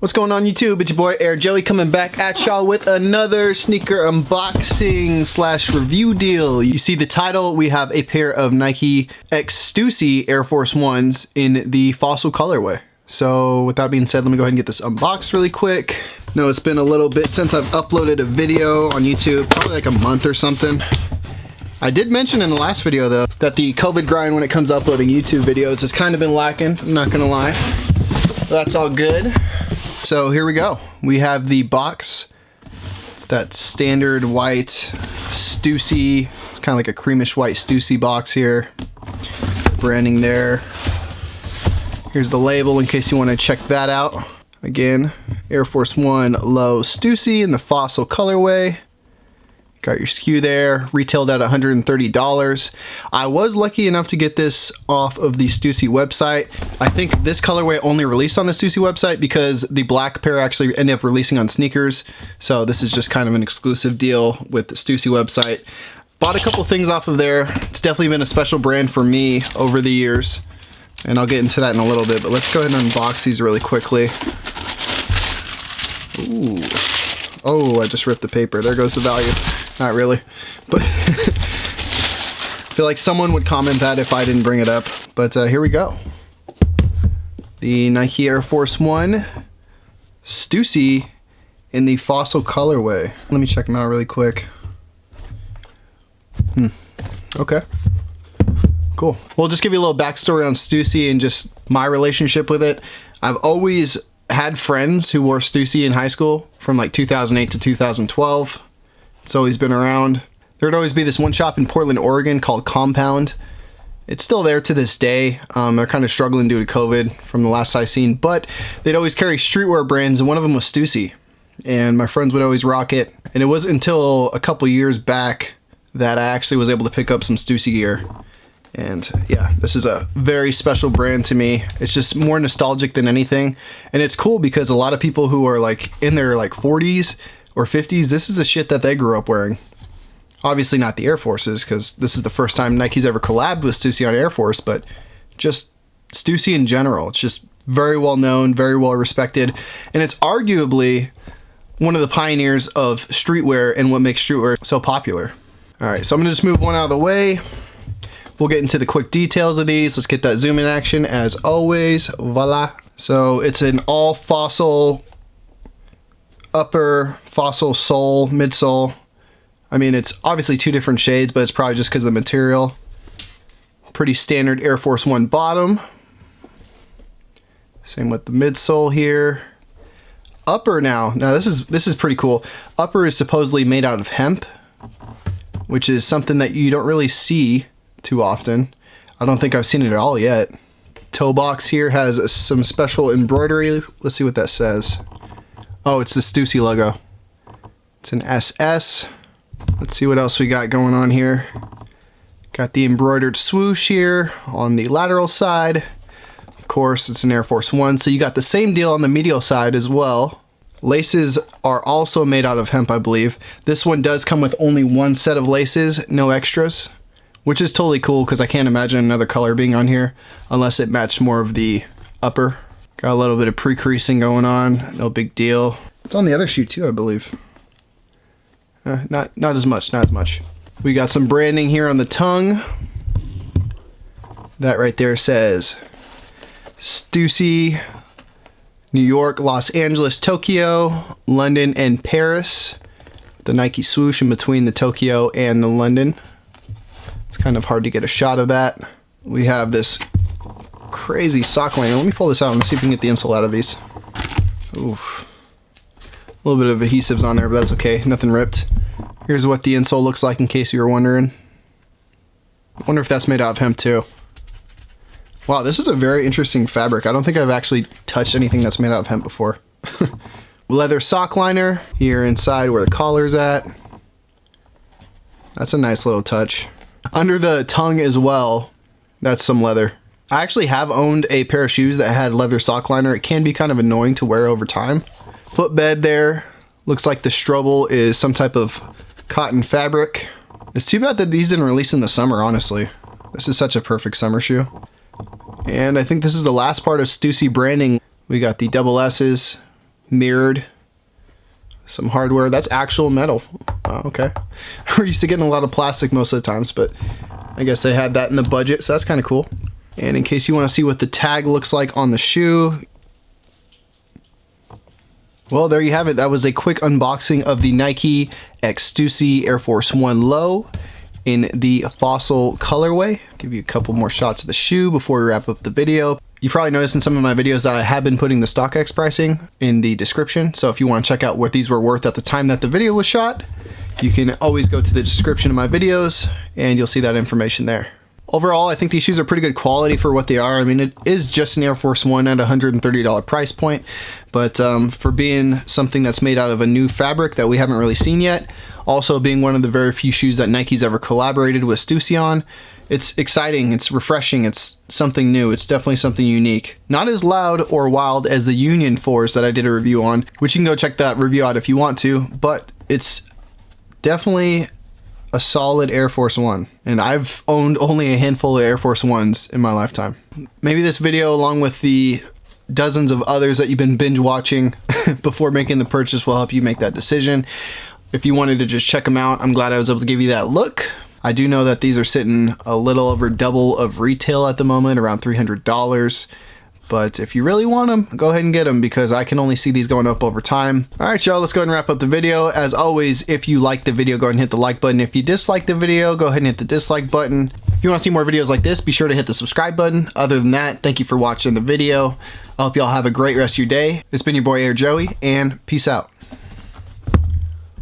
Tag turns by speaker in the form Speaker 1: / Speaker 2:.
Speaker 1: What's going on YouTube? It's your boy Air Jelly coming back at y'all with another sneaker unboxing slash review deal. You see the title, we have a pair of Nike X Stussy Air Force Ones in the Fossil colorway. So with that being said, let me go ahead and get this unboxed really quick. No, it's been a little bit since I've uploaded a video on YouTube, probably like a month or something. I did mention in the last video though, that the COVID grind when it comes to uploading YouTube videos has kind of been lacking, I'm not gonna lie. But that's all good. So here we go. We have the box. It's that standard white Stussy. It's kind of like a creamish white Stussy box here. Branding there. Here's the label in case you want to check that out. Again, Air Force One Low Stussy in the Fossil colorway. Got your SKU there, retailed at $130. I was lucky enough to get this off of the Stussy website. I think this colorway only released on the Stussy website because the black pair actually ended up releasing on sneakers. So this is just kind of an exclusive deal with the Stussy website. Bought a couple things off of there. It's definitely been a special brand for me over the years. And I'll get into that in a little bit, but let's go ahead and unbox these really quickly. Ooh. Oh, I just ripped the paper. There goes the value. Not really, but I feel like someone would comment that if I didn't bring it up. But here we go. The Nike Air Force One Stussy in the Fossil colorway. Let me check them out really quick. Okay. Cool. We'll just give you a little backstory on Stussy and just my relationship with it. I've always had friends who wore Stussy in high school from like 2008 to 2012. It's always been around. There'd always be this one shop in Portland, Oregon called Compound. It's still there to this day. They're kind of struggling due to COVID from the last I've seen, but they'd always carry streetwear brands, and one of them was Stussy. And my friends would always rock it. And it wasn't until a couple years back that I actually was able to pick up some Stussy gear. And yeah, this is a very special brand to me. It's just more nostalgic than anything. And it's cool because a lot of people who are like in their like 40s or 50s, this is the shit that they grew up wearing. Obviously not the Air Forces, because this is the first time Nike's ever collabed with Stussy on Air Force, but just Stussy in general. It's just very well known, very well respected, and it's arguably one of the pioneers of streetwear and what makes streetwear so popular. All right, so I'm gonna just move one out of the way. We'll get into the quick details of these. Let's get that zoom in action as always. Voila. So it's an all Fossil upper, Fossil sole, midsole. I mean, it's obviously two different shades, but it's probably just because of the material. Pretty standard Air Force One bottom. Same with the midsole here. Upper now this is pretty cool. Upper is supposedly made out of hemp, which is something that you don't really see too often. I don't think I've seen it at all yet. Toe box here has some special embroidery. Let's see what that says. Oh, it's the Stussy logo. It's an SS. Let's see what else we got going on here. Got the embroidered swoosh here on the lateral side. Of course, it's an Air Force One, so you got the same deal on the medial side as well. Laces are also made out of hemp, I believe. This one does come with only one set of laces, no extras, which is totally cool because I can't imagine another color being on here unless it matched more of the upper. Got a little bit of pre-creasing going on, no big deal. It's on the other shoe too, I believe. Not as much. We got some branding here on the tongue. That right there says Stussy, New York, Los Angeles, Tokyo, London, and Paris. The Nike swoosh in between the Tokyo and the London. It's kind of hard to get a shot of that. We have this crazy sock liner. Let me pull this out and see if we can get the insole out of these. Oof. A little bit of adhesives on there, but that's okay. Nothing ripped. Here's what the insole looks like in case you were wondering. I wonder if that's made out of hemp too. Wow, this is a very interesting fabric. I don't think I've actually touched anything that's made out of hemp before. Leather sock liner here inside where the collar's at. That's a nice little touch. Under the tongue as well, that's some leather. I actually have owned a pair of shoes that had leather sock liner. It can be kind of annoying to wear over time. Footbed there. Looks like the Strobel is some type of cotton fabric. It's too bad that these didn't release in the summer, honestly. This is such a perfect summer shoe. And I think this is the last part of Stussy branding. We got the double S's mirrored. Some hardware. That's actual metal. Oh, okay. We're used to getting a lot of plastic most of the times, but I guess they had that in the budget, so that's kind of cool. And in case you want to see what the tag looks like on the shoe, well, there you have it. That was a quick unboxing of the Nike X Stussy Air Force 1 Low in the Fossil colorway. Give you a couple more shots of the shoe before we wrap up the video. You probably noticed in some of my videos that I have been putting the StockX pricing in the description. So if you want to check out what these were worth at the time that the video was shot, you can always go to the description of my videos and you'll see that information there. Overall, I think these shoes are pretty good quality for what they are. I mean, it is just an Air Force 1 at a $130 price point, but for being something that's made out of a new fabric that we haven't really seen yet, also being one of the very few shoes that Nike's ever collaborated with Stussy on, it's exciting, it's refreshing, it's something new, it's definitely something unique. Not as loud or wild as the Union 4s that I did a review on, which you can go check that review out if you want to, but it's definitely a solid Air Force 1. And I've owned only a handful of Air Force 1s in my lifetime. Maybe this video, along with the dozens of others that you've been binge watching before making the purchase, will help you make that decision. If you wanted to just check them out, I'm glad I was able to give you that look. I do know that these are sitting a little over double of retail at the moment, around $300. But if you really want them, go ahead and get them because I can only see these going up over time. All right, y'all, let's go ahead and wrap up the video. As always, if you like the video, go ahead and hit the like button. If you dislike the video, go ahead and hit the dislike button. If you want to see more videos like this, be sure to hit the subscribe button. Other than that, thank you for watching the video. I hope y'all have a great rest of your day. It's been your boy Air Joey, and peace out.